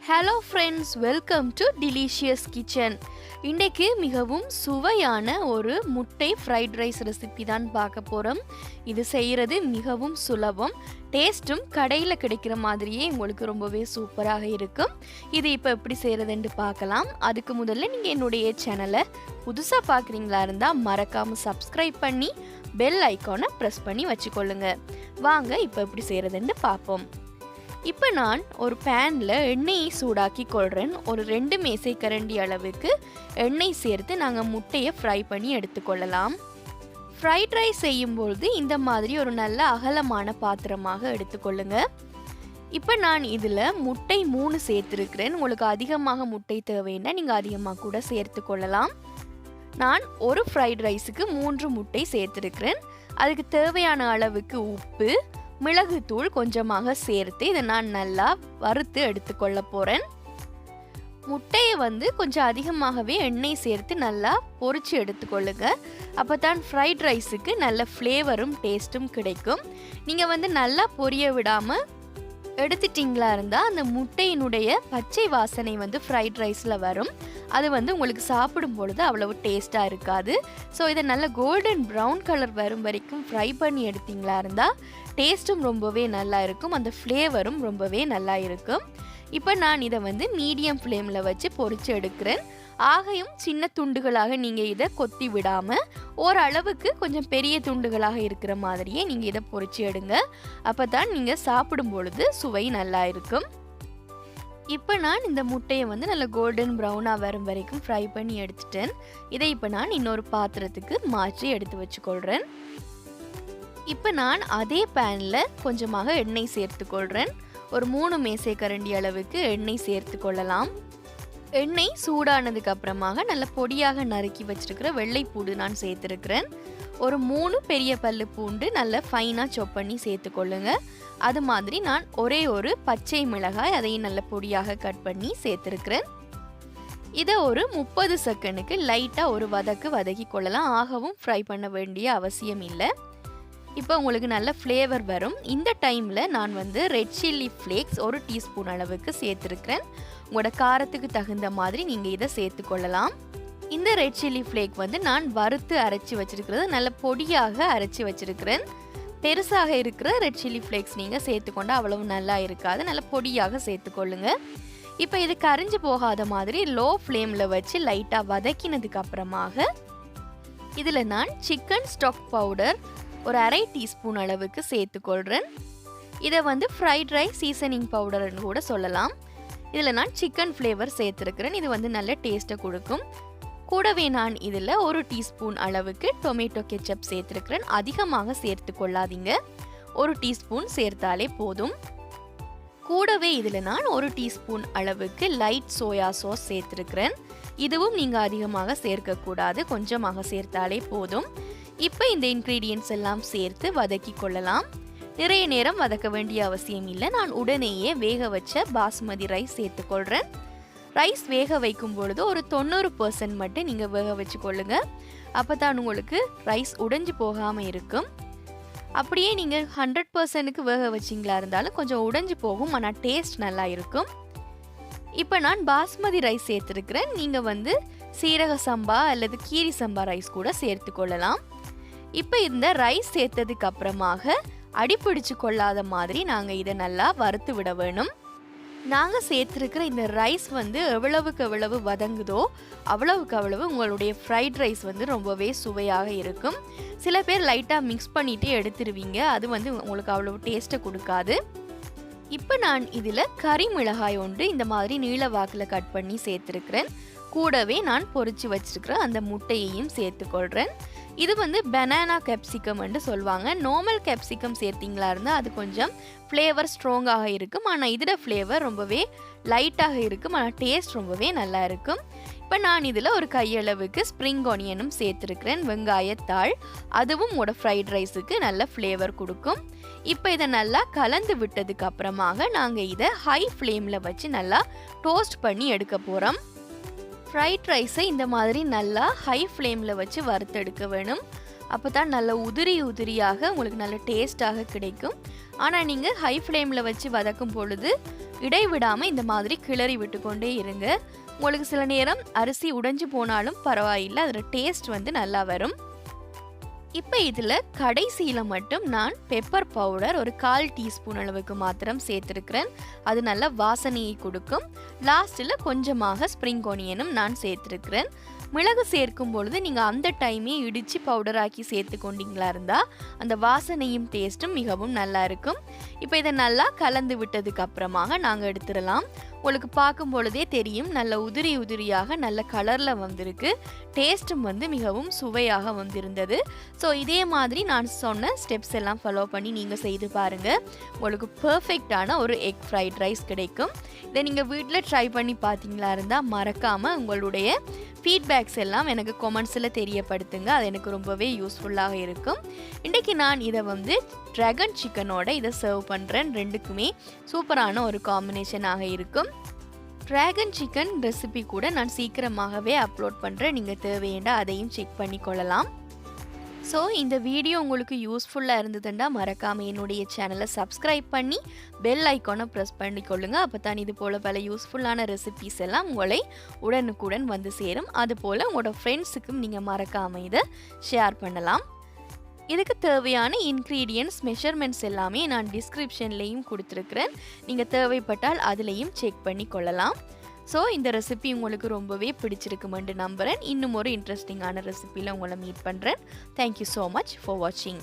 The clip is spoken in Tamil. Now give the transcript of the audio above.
Hello friends, welcome to Delicious Kitchen. இன்றைக்கு மிகவும் சுவையான ஒரு முட்டை ஃப்ரைட் ரைஸ் ரெசிபி தான் பார்க்க போகிறோம். இது செய்கிறது மிகவும் சுலபம், டேஸ்ட்டும் கடையில் கிடைக்கிற மாதிரியே உங்களுக்கு ரொம்பவே சூப்பராக இருக்கும். இது இப்போ எப்படி செய்கிறதுன்னு பார்க்கலாம். அதுக்கு முதல்ல நீங்கள் என்னுடைய சேனலை புதுசாக பார்க்குறீங்களா இருந்தால் மறக்காமல் சப்ஸ்கிரைப் பண்ணி பெல் ஐக்கானை ப்ரெஸ் பண்ணி வச்சுக்கொள்ளுங்க. வாங்க இப்போ எப்படி செய்கிறதுன்னு பார்ப்போம். இப்போ நான் ஒரு பேனில் எண்ணெயை சூடாக்கி கொள்கிறேன். ஒரு 2 மேசைக்கரண்டி அளவுக்கு எண்ணெய் சேர்த்து நாங்கள் முட்டையை ஃப்ரை பண்ணி எடுத்துக்கொள்ளலாம். ஃப்ரைட் ரைஸ் செய்யும்பொழுது இந்த மாதிரி ஒரு நல்ல அகலமான பாத்திரமாக எடுத்துக்கொள்ளுங்க. இப்போ நான் இதில் முட்டை 3 சேர்த்துருக்கிறேன். உங்களுக்கு அதிகமாக முட்டை தேவைன்னா நீங்கள் அதிகமாக கூட சேர்த்து கொள்ளலாம். நான் ஒரு ஃப்ரைட் ரைஸுக்கு 3 முட்டை சேர்த்துருக்கிறேன். அதுக்கு தேவையான அளவுக்கு உப்பு, மிளகுத்தூள் கொஞ்சமாக சேர்த்து இதை நான் நல்லா வறுத்து எடுத்துக்கொள்ள போகிறேன். முட்டையை கொஞ்சம் அதிகமாகவே எண்ணெய் சேர்த்து நல்லா பொரிச்சு எடுத்துக்கொள்ளுங்க. அப்போ தான் ஃப்ரைட் ரைஸுக்கு நல்ல ஃப்ளேவரும் டேஸ்ட்டும் கிடைக்கும். நீங்கள் நல்லா பொரிய விடாமல் எடுத்துட்டிங்களா இருந்தால் அந்த முட்டையினுடைய பச்சை வாசனை ஃப்ரைட் ரைஸில் வரும். அது உங்களுக்கு சாப்பிடும் பொழுது அவ்வளவு டேஸ்ட்டாக இருக்காது. ஸோ இதை நல்ல கோல்டன் ப்ரௌன் கலர் வரும் வரைக்கும் ஃப்ரை பண்ணி எடுத்திங்களா இருந்தால் டேஸ்ட்டும் ரொம்பவே நல்லா இருக்கும், அந்த ஃப்ளேவரும் ரொம்பவே நல்லா இருக்கும். இப்போ நான் இதை மீடியம் ஃப்ளேமில் வச்சு பொரிச்சு எடுக்கிறேன். ஆகையும் சின்ன துண்டுகளாக நீங்கள் இதை கொத்தி விடாமல் ஓரளவுக்கு கொஞ்சம் பெரிய துண்டுகளாக இருக்கிற மாதிரியே நீங்கள் இதை பொரிச்சு எடுங்க. அப்போ தான் நீங்கள் சாப்பிடும் பொழுது சுவை நல்லா இருக்கும். இப்போ நான் இந்த முட்டையை நல்ல கோல்டன் ப்ரௌனாக வரும் வரைக்கும் ஃப்ரை பண்ணி எடுத்துட்டேன். இதை இப்போ நான் இன்னொரு பாத்திரத்துக்கு மாற்றி எடுத்து வச்சுக்கொள்கிறேன். இப்போ நான் அதே பேனில் கொஞ்சமாக எண்ணெய் சேர்த்துக்கொள்கிறேன். ஒரு 3 மேசைக்கரண்டி அளவுக்கு எண்ணெய் சேர்த்து கொள்ளலாம். எண்ணெய் சூடானதுக்கு அப்புறமாக நல்ல பொடியாக நறுக்கி வச்சிருக்கிற வெள்ளைப்பூடு நான் சேர்த்துருக்கிறேன். ஒரு 3 பெரிய பல்லு பூண்டு நல்ல ஃபைனாக சாப் பண்ணி சேர்த்துக்கொள்ளுங்க. அது மாதிரி நான் ஒரே ஒரு பச்சை மிளகாய் அதையும் நல்ல பொடியாக கட் பண்ணி சேர்த்துருக்கிறேன். இதை ஒரு 30 செகண்டுக்கு லைட்டாக ஒரு வதக்கி கொள்ளலாம். ஆகவும் ஃப்ரை பண்ண வேண்டிய அவசியம் இல்லை. இப்போ உங்களுக்கு நல்ல ஃப்ளேவர் வரும். இந்த டைமில் நான் ரெட் சில்லி ஃப்ளேக்ஸ் 1 டீஸ்பூன் அளவுக்கு சேர்த்துருக்கிறேன். உங்களோட காரத்துக்கு தகுந்த மாதிரி நீங்கள் இதை சேர்த்து கொள்ளலாம். இந்த ரெட் சில்லி ஃப்ளேக் நான் வறுத்து அரைச்சி வச்சிருக்கிறது நல்ல பொடியாக அரைச்சி வச்சிருக்கிறேன். பெருசாக இருக்கிற ரெட் சில்லி ஃப்ளேக்ஸ் நீங்கள் சேர்த்துக்கொண்டா அவ்வளவு நல்லா இருக்காது, நல்ல பொடியாக சேர்த்துக்கொள்ளுங்க. இப்போ இது கரிஞ்சு போகாத மாதிரி லோ ஃப்ளேமில் வச்சு லைட்டாக வதக்கினதுக்கு அப்புறமாக இதில் நான் சிக்கன் ஸ்டாக் பவுடர் ஒரு 1/2 டீஸ்பூன் அளவுக்கு சேர்த்துக்கொள்கிறேன். இதை ஃப்ரைட் ரைஸ் சீசனிங் பவுடர்னு கூட சொல்லலாம். இதில் நான் சிக்கன் ஃப்ளேவர் சேர்த்துருக்கிறேன். இது நல்ல டேஸ்ட்டை கொடுக்கும். கூடவே நான் இதில் 1 டீஸ்பூன் அளவுக்கு டொமேட்டோ கெச்சப் சேர்த்துருக்கிறேன். அதிகமாக சேர்த்து கொள்ளாதீங்க, 1 டீஸ்பூன் சேர்த்தாலே போதும். கூடவே இதில் நான் 1 டீஸ்பூன் அளவுக்கு லைட் சோயா சாஸ் சேர்த்துருக்கிறேன். இதுவும் நீங்கள் அதிகமாக சேர்க்கக்கூடாது, கொஞ்சமாக சேர்த்தாலே போதும். இப்போ இந்த இன்க்ரீடியன்ட்ஸ் எல்லாம் சேர்த்து வதக்கி கொள்ளலாம். நிறைய நேரம் வதக்க வேண்டிய அவசியம் இல்லை. நான் உடனேயே வேக வச்ச பாஸ்மதி ரைஸ் சேர்த்துக்கொள்கிறேன். ரைஸ் வேக வைக்கும் பொழுது ஒரு 90% மட்டும் நீங்கள் வேக வச்சு கொள்ளுங்க. அப்போ தான் உங்களுக்கு ரைஸ் உடைஞ்சு போகாமல் இருக்கும். அப்படியே நீங்கள் 100%க்கு வேக வச்சிங்களா இருந்தாலும் கொஞ்சம் உடைஞ்சு போகும், ஆனால் டேஸ்ட் நல்லா இருக்கும். இப்போ நான் பாஸ்மதி ரைஸ் சேர்த்துருக்கிறேன். நீங்கள் சீரக சம்பா அல்லது கீரி சம்பா ரைஸ் கூட சேர்த்து கொள்ளலாம். இப்போ இந்த ரைஸ் சேர்த்ததுக்கு அப்புறமாக அடிப்பிடிச்சு கொள்ளாத மாதிரி நாங்கள் இதை நல்லா வறுத்து விட வேணும். நாங்கள் சேர்த்துருக்கிற இந்த ரைஸ் எவ்வளவுக்கு எவ்வளவு வதங்குதோ அவ்வளவுக்கு அவ்வளவு உங்களுடைய ஃப்ரைட் ரைஸ் ரொம்பவே சுவையாக இருக்கும். சில பேர் லைட்டாக மிக்ஸ் பண்ணிகிட்டே எடுத்துருவீங்க, அது உங்களுக்கு அவ்வளவு டேஸ்ட்டை கொடுக்காது. இப்போ நான் இதில் கறி மிளகாய் ஒன்று இந்த மாதிரி நீள வாக்கில் கட் பண்ணி சேர்த்துருக்கிறேன். கூடவே நான் பொரிச்சு வச்சிருக்கிற அந்த முட்டையையும் சேர்த்துக்கொள்கிறேன். இது பனானா கேப்சிகம் என்று சொல்லுவாங்க. நார்மல் கேப்சிகம் சேர்த்திங்களா இருந்தால் அது கொஞ்சம் ஃப்ளேவர் ஸ்ட்ராங்காக இருக்கும், ஆனால் இதோட ஃப்ளேவர் ரொம்பவே லைட்டாக இருக்கும், ஆனால் டேஸ்ட் ரொம்பவே நல்லா இருக்கும். இப்போ நான் இதில் ஒரு கையளவுக்கு ஸ்ப்ரிங் ஆனியனும் சேர்த்துருக்கிறேன், வெங்காயத்தாள். அதுவும் உங்களோட ஃப்ரைட் ரைஸுக்கு நல்ல ஃப்ளேவர் கொடுக்கும். இப்போ இதை நல்லா கலந்து விட்டதுக்கு அப்புறமாக நாங்கள் இதை ஹை ஃப்ளேமில் வச்சு நல்லா டோஸ்ட் பண்ணி எடுக்க போகிறோம். ஃப்ரைட் ரைஸை இந்த மாதிரி நல்லா ஹை ஃப்ளேமில் வச்சு வறுத்தெடுக்க வேணும். அப்போ தான் நல்ல உதிரியாக உங்களுக்கு நல்ல டேஸ்ட்டாக கிடைக்கும். ஆனால் நீங்கள் ஹை ஃப்ளேமில் வச்சு வதக்கும் பொழுது இடைவிடாமல் இந்த மாதிரி கிளறி விட்டுக்கொண்டே இருங்க. உங்களுக்கு சில நேரம் அரிசி உடைஞ்சு போனாலும் பரவாயில்லை, அதோட டேஸ்ட் வந்து நல்லா வரும். இப்போ இதில் கடைசியில் மட்டும் நான் பெப்பர் பவுடர் ஒரு 1/4 டீஸ்பூன் அளவுக்கு மாத்திரம் சேர்த்துருக்கிறேன். அது நல்ல வாசனையை கொடுக்கும். லாஸ்ட்டில் கொஞ்சமாக ஸ்ப்ரிங் ஆனியனும் நான் சேர்த்துருக்கிறேன். மிளகு சேர்க்கும் பொழுது நீங்கள் அந்த டைமே இடித்து பவுடராக்கி சேர்த்து கொண்டீங்களா இருந்தால் அந்த வாசனையும் டேஸ்ட்டும் மிகவும் நல்லா இருக்கும். இப்போ இதை நல்லா கலந்து விட்டதுக்கு அப்புறமாக நாங்கள் எடுத்துடலாம். உங்களுக்கு பார்க்கும் பொழுதே தெரியும், நல்ல உதிரி உதிரியாக நல்ல கலரில் வந்திருக்கு. டேஸ்ட்டும் வந்து மிகவும் சுவையாக வந்திருந்தது. ஸோ இதே மாதிரி நான் சொன்ன ஸ்டெப்ஸ் எல்லாம் ஃபாலோ பண்ணி நீங்கள் செய்து பாருங்கள். உங்களுக்கு பர்ஃபெக்டான ஒரு எக் ஃப்ரைட் ரைஸ் கிடைக்கும். இதை நீங்கள் வீட்டில் ட்ரை பண்ணி பார்த்தீங்களா இருந்தால் மறக்காமல் உங்களுடைய ஃபீட்பேக்ஸ் எல்லாம் எனக்கு கமெண்ட்ஸில் தெரியப்படுத்துங்க. அது எனக்கு ரொம்பவே யூஸ்ஃபுல்லாக இருக்கும். இன்றைக்கி நான் இதை வந்து ட்ராகன் சிக்கனோட இதை சர்வ் பண்ணுறேன். ரெண்டுக்குமே சூப்பரான ஒரு காம்பினேஷனாக இருக்கும். ட்ராகன் சிக்கன் ரெசிபி கூட நான் சீக்கிரமாகவே அப்லோட் பண்ணுறேன். நீங்கள் தேவையேண்டா அதையும் செக் பண்ணி கொள்ளலாம். ஸோ இந்த வீடியோ உங்களுக்கு யூஸ்ஃபுல்லாக இருந்ததுண்டா மறக்காமல் என்னுடைய சேனலை சப்ஸ்கிரைப் பண்ணி பெல் ஐக்கானை ப்ரெஸ் பண்ணிக்கொள்ளுங்க. அப்போ தான் இது போல் பல யூஸ்ஃபுல்லான ரெசிபீஸ் எல்லாம் உங்களை உடனுக்குடன் வந்து சேரும். அதுபோல் உங்களோட ஃப்ரெண்ட்ஸுக்கும் நீங்கள் மறக்காமல் இதை ஷேர் பண்ணலாம். இதுக்கு தேவையான இன்க்ரீடியன்ட்ஸ் மெஷர்மெண்ட்ஸ் எல்லாமே நான் டிஸ்கிரிப்ஷன்லேயும் கொடுத்துருக்குறேன். நீங்கள் தேவைப்பட்டால் அதுலேயும் செக் பண்ணி கொள்ளலாம். ஸோ இந்த ரெசிபி உங்களுக்கு ரொம்பவே பிடிச்சிருக்குமென்று நம்புகிறேன். இன்னும் ஒரு இன்ட்ரெஸ்டிங்கான ரெசிபியில் உங்களை மீட் பண்ணுறேன். தேங்க்யூ ஸோ மச் ஃபார் வாட்சிங்.